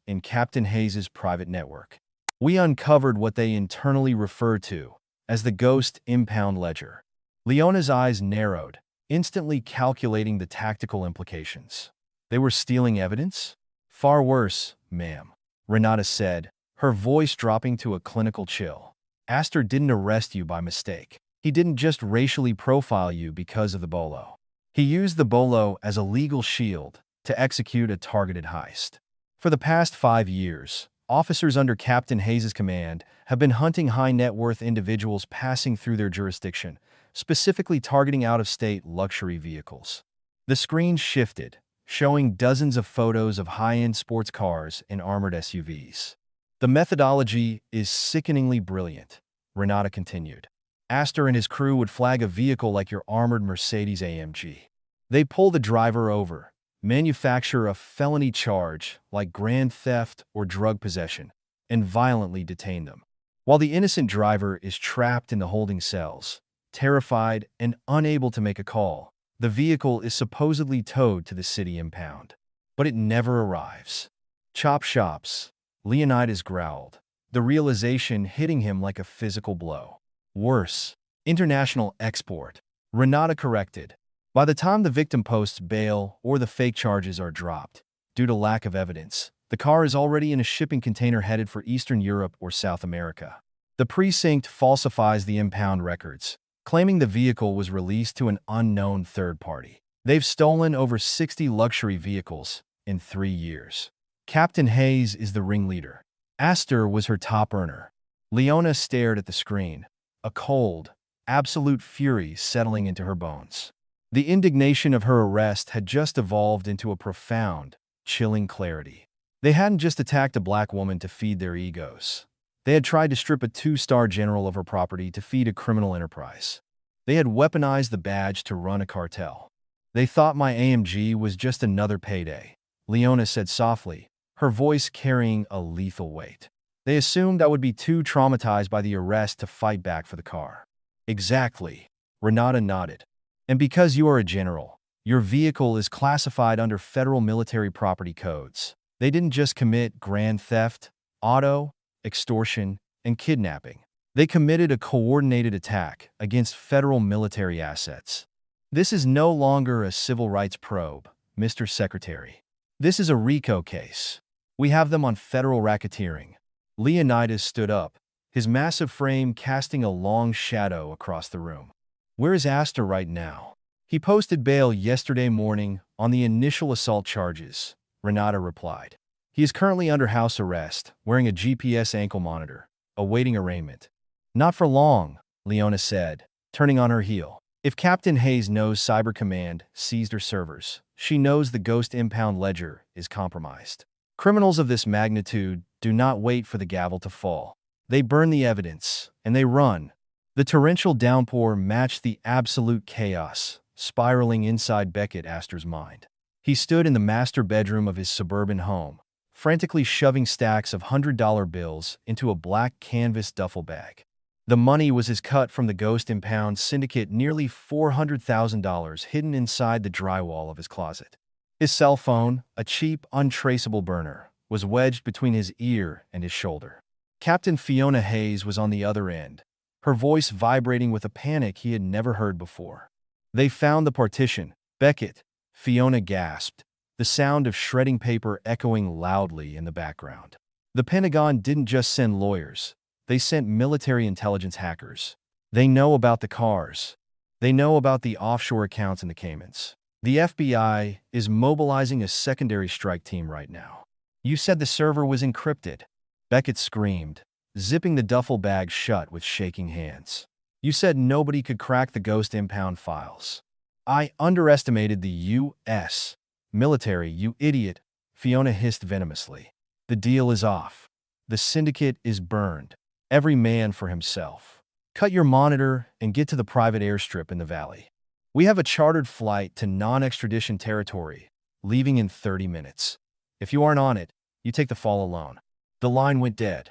in Captain Hayes' private network. We uncovered what they internally refer to as the Ghost Impound Ledger. Leona's eyes narrowed, instantly calculating the tactical implications. They were stealing evidence? Far worse, ma'am, Renata said, her voice dropping to a clinical chill. Astor didn't arrest you by mistake. He didn't just racially profile you because of the bolo. He used the bolo as a legal shield to execute a targeted heist. For the past 5 years, officers under Captain Hayes' command have been hunting high-net-worth individuals passing through their jurisdiction, specifically targeting out-of-state luxury vehicles. The screen shifted, showing dozens of photos of high-end sports cars and armored SUVs. The methodology is sickeningly brilliant, Renata continued. Astor and his crew would flag a vehicle like your armored Mercedes AMG. They pull the driver over, manufacture a felony charge like grand theft or drug possession, and violently detain them. While the innocent driver is trapped in the holding cells, terrified and unable to make a call, the vehicle is supposedly towed to the city impound. But it never arrives. Chop shops, Leonidas growled, the realization hitting him like a physical blow. Worse, international export, Renata corrected. By the time the victim posts bail or the fake charges are dropped, due to lack of evidence, the car is already in a shipping container headed for Eastern Europe or South America. The precinct falsifies the impound records, claiming the vehicle was released to an unknown third party. They've stolen over 60 luxury vehicles in 3 years. Captain Hayes is the ringleader. Astor was her top earner. Leona stared at the screen, a cold, absolute fury settling into her bones. The indignation of her arrest had just evolved into a profound, chilling clarity. They hadn't just attacked a black woman to feed their egos. They had tried to strip a 2-star general of her property to feed a criminal enterprise. They had weaponized the badge to run a cartel. They thought my AMG was just another payday, Leona said softly, her voice carrying a lethal weight. They assumed I would be too traumatized by the arrest to fight back for the car. Exactly, Renata nodded. And because you are a general, your vehicle is classified under federal military property codes. They didn't just commit grand theft, auto, extortion, and kidnapping. They committed a coordinated attack against federal military assets. This is no longer a civil rights probe, Mr. Secretary. This is a RICO case. We have them on federal racketeering. Leonidas stood up, his massive frame casting a long shadow across the room. Where is Astor right now? He posted bail yesterday morning on the initial assault charges, Renata replied. He is currently under house arrest, wearing a GPS ankle monitor, awaiting arraignment. Not for long, Leona said, turning on her heel. If Captain Hayes knows Cyber Command seized her servers, she knows the Ghost Impound Ledger is compromised. Criminals of this magnitude do not wait for the gavel to fall. They burn the evidence, and they run. The torrential downpour matched the absolute chaos, spiraling inside Beckett Astor's mind. He stood in the master bedroom of his suburban home, frantically shoving stacks of $100 bills into a black canvas duffel bag. The money was his cut from the Ghost Impound Syndicate, nearly $400,000 hidden inside the drywall of his closet. His cell phone, a cheap, untraceable burner, was wedged between his ear and his shoulder. Captain Fiona Hayes was on the other end, her voice vibrating with a panic he had never heard before. They found the partition. Beckett, Fiona gasped, the sound of shredding paper echoing loudly in the background. The Pentagon didn't just send lawyers. They sent military intelligence hackers. They know about the cars. They know about the offshore accounts in the Caymans. The FBI is mobilizing a secondary strike team right now. You said the server was encrypted. Beckett screamed, zipping the duffel bag shut with shaking hands. You said nobody could crack the Ghost Impound files. I underestimated the U.S. military, you idiot, Fiona hissed venomously. The deal is off. The syndicate is burned. Every man for himself. Cut your monitor and get to the private airstrip in the valley. We have a chartered flight to non-extradition territory, leaving in 30 minutes. If you aren't on it, you take the fall alone." The line went dead.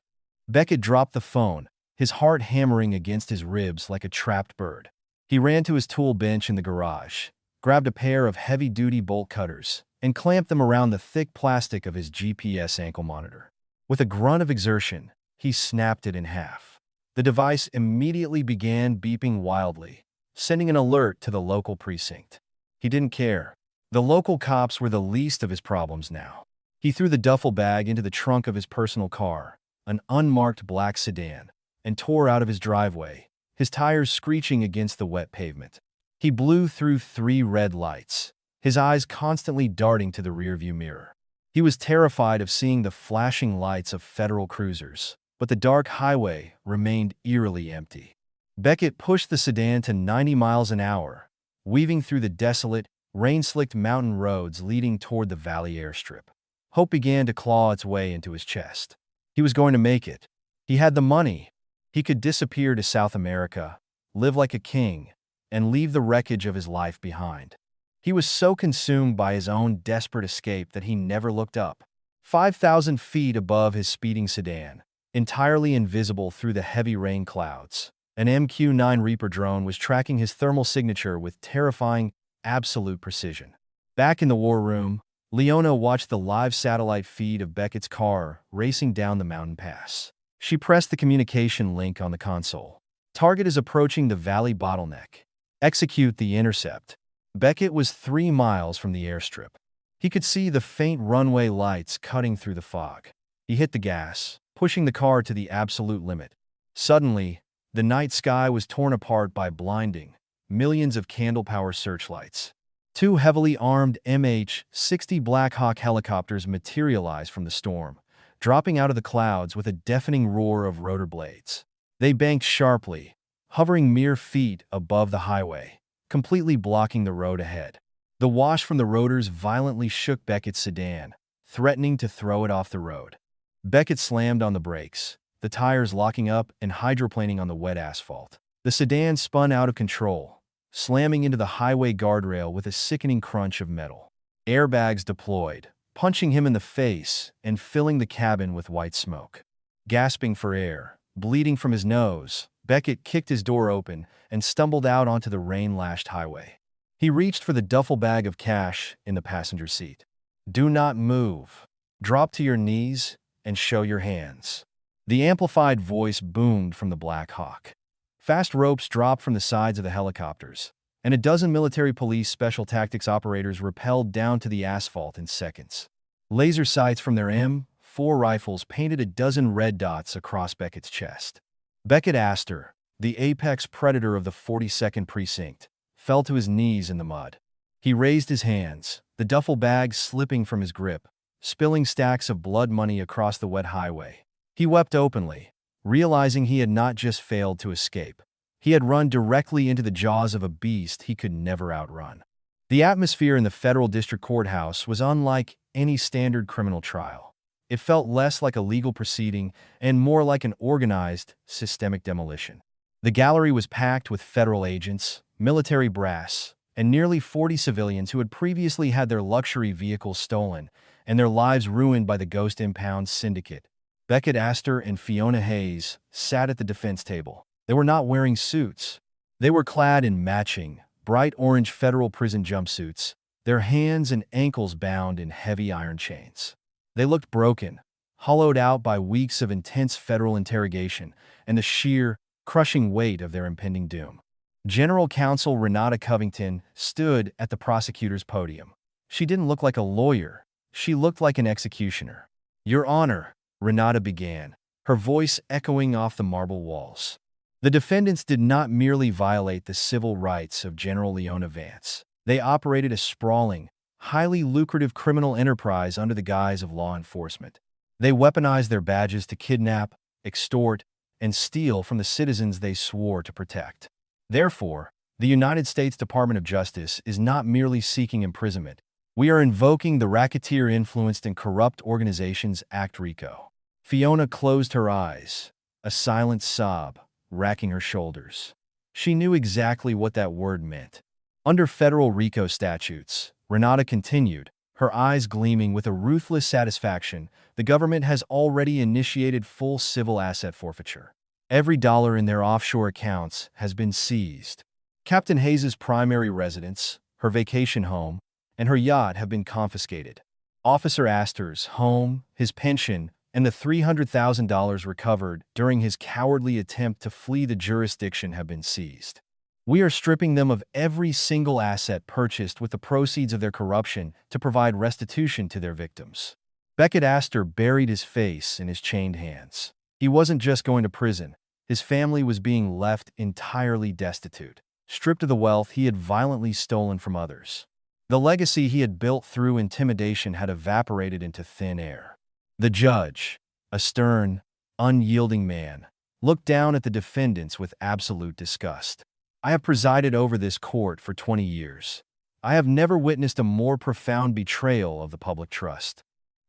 Beckett dropped the phone, his heart hammering against his ribs like a trapped bird. He ran to his tool bench in the garage, grabbed a pair of heavy-duty bolt cutters, and clamped them around the thick plastic of his GPS ankle monitor. With a grunt of exertion, he snapped it in half. The device immediately began beeping wildly, sending an alert to the local precinct. He didn't care. The local cops were the least of his problems now. He threw the duffel bag into the trunk of his personal car, an unmarked black sedan, and tore out of his driveway, his tires screeching against the wet pavement. He blew through 3 red lights, his eyes constantly darting to the rearview mirror. He was terrified of seeing the flashing lights of federal cruisers, but the dark highway remained eerily empty. Beckett pushed the sedan to 90 miles an hour, weaving through the desolate, rain-slicked mountain roads leading toward the valley airstrip. Hope began to claw its way into his chest. He was going to make it. He had the money. He could disappear to South America, live like a king, and leave the wreckage of his life behind. He was so consumed by his own desperate escape that he never looked up. 5,000 feet above his speeding sedan, entirely invisible through the heavy rain clouds, an MQ-9 Reaper drone was tracking his thermal signature with terrifying, absolute precision. Back in the war room, Leona watched the live satellite feed of Beckett's car racing down the mountain pass. She pressed the communication link on the console. Target is approaching the valley bottleneck. Execute the intercept. Beckett was 3 miles from the airstrip. He could see the faint runway lights cutting through the fog. He hit the gas, pushing the car to the absolute limit. Suddenly, the night sky was torn apart by blinding, millions of candle-power searchlights. 2 heavily armed MH-60 Black Hawk helicopters materialized from the storm, dropping out of the clouds with a deafening roar of rotor blades. They banked sharply, hovering mere feet above the highway, completely blocking the road ahead. The wash from the rotors violently shook Beckett's sedan, threatening to throw it off the road. Beckett slammed on the brakes, the tires locking up and hydroplaning on the wet asphalt. The sedan spun out of control, slamming into the highway guardrail with a sickening crunch of metal. Airbags deployed, punching him in the face and filling the cabin with white smoke. Gasping for air, bleeding from his nose, Beckett kicked his door open and stumbled out onto the rain-lashed highway. He reached for the duffel bag of cash in the passenger seat. "Do not move. Drop to your knees and show your hands." The amplified voice boomed from the Black Hawk. Fast ropes dropped from the sides of the helicopters, and a dozen military police special tactics operators rappelled down to the asphalt in seconds. Laser sights from their M4 rifles painted a dozen red dots across Beckett's chest. Beckett Astor, the apex predator of the 42nd Precinct, fell to his knees in the mud. He raised his hands, the duffel bag slipping from his grip, spilling stacks of blood money across the wet highway. He wept openly, realizing he had not just failed to escape. He had run directly into the jaws of a beast he could never outrun. The atmosphere in the federal district courthouse was unlike any standard criminal trial. It felt less like a legal proceeding and more like an organized, systemic demolition. The gallery was packed with federal agents, military brass, and nearly 40 civilians who had previously had their luxury vehicles stolen and their lives ruined by the Ghost Impound syndicate. Beckett Astor and Fiona Hayes sat at the defense table. They were not wearing suits. They were clad in matching, bright orange federal prison jumpsuits, their hands and ankles bound in heavy iron chains. They looked broken, hollowed out by weeks of intense federal interrogation and the sheer, crushing weight of their impending doom. General Counsel Renata Covington stood at the prosecutor's podium. She didn't look like a lawyer. She looked like an executioner. "Your Honor," Renata began, her voice echoing off the marble walls. The defendants did not merely violate the civil rights of General Leona Vance. They operated a sprawling, highly lucrative criminal enterprise under the guise of law enforcement. They weaponized their badges to kidnap, extort, and steal from the citizens they swore to protect. Therefore, the United States Department of Justice is not merely seeking imprisonment. We are invoking the Racketeer Influenced and Corrupt Organizations Act RICO. Fiona closed her eyes, a silent sob racking her shoulders. She knew exactly what that word meant. Under federal RICO statutes, Renata continued, her eyes gleaming with a ruthless satisfaction, the government has already initiated full civil asset forfeiture. Every dollar in their offshore accounts has been seized. Captain Hayes's primary residence, her vacation home, and her yacht have been confiscated. Officer Astor's home, his pension, and the $300,000 recovered during his cowardly attempt to flee the jurisdiction have been seized. We are stripping them of every single asset purchased with the proceeds of their corruption to provide restitution to their victims. Beckett Astor buried his face in his chained hands. He wasn't just going to prison. His family was being left entirely destitute, stripped of the wealth he had violently stolen from others. The legacy he had built through intimidation had evaporated into thin air. The judge, a stern, unyielding man, looked down at the defendants with absolute disgust. I have presided over this court for 20 years. I have never witnessed a more profound betrayal of the public trust.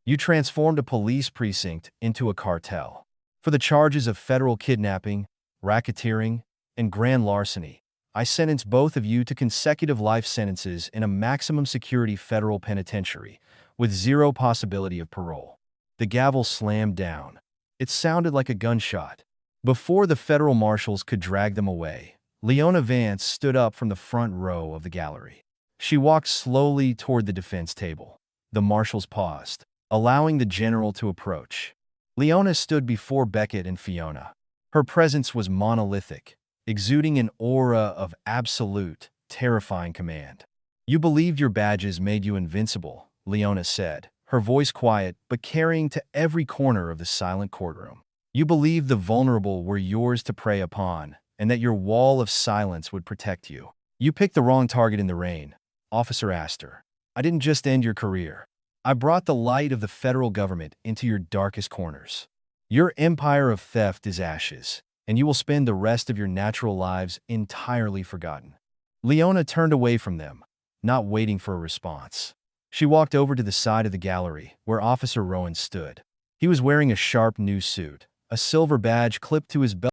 You transformed a police precinct into a cartel. For the charges of federal kidnapping, racketeering, and grand larceny, I sentence both of you to consecutive life sentences in a maximum security federal penitentiary, with zero possibility of parole. The gavel slammed down. It sounded like a gunshot. Before the federal marshals could drag them away, Leona Vance stood up from the front row of the gallery. She walked slowly toward the defense table. The marshals paused, allowing the general to approach. Leona stood before Beckett and Fiona. Her presence was monolithic, exuding an aura of absolute, terrifying command. You believed your badges made you invincible, Leona said, her voice quiet but carrying to every corner of the silent courtroom. You believed the vulnerable were yours to prey upon, and that your wall of silence would protect you. You picked the wrong target in the rain, Officer Astor. I didn't just end your career. I brought the light of the federal government into your darkest corners. Your empire of theft is ashes, and you will spend the rest of your natural lives entirely forgotten. Leona turned away from them, not waiting for a response. She walked over to the side of the gallery, where Officer Rowan stood. He was wearing a sharp new suit, a silver badge clipped to his belt.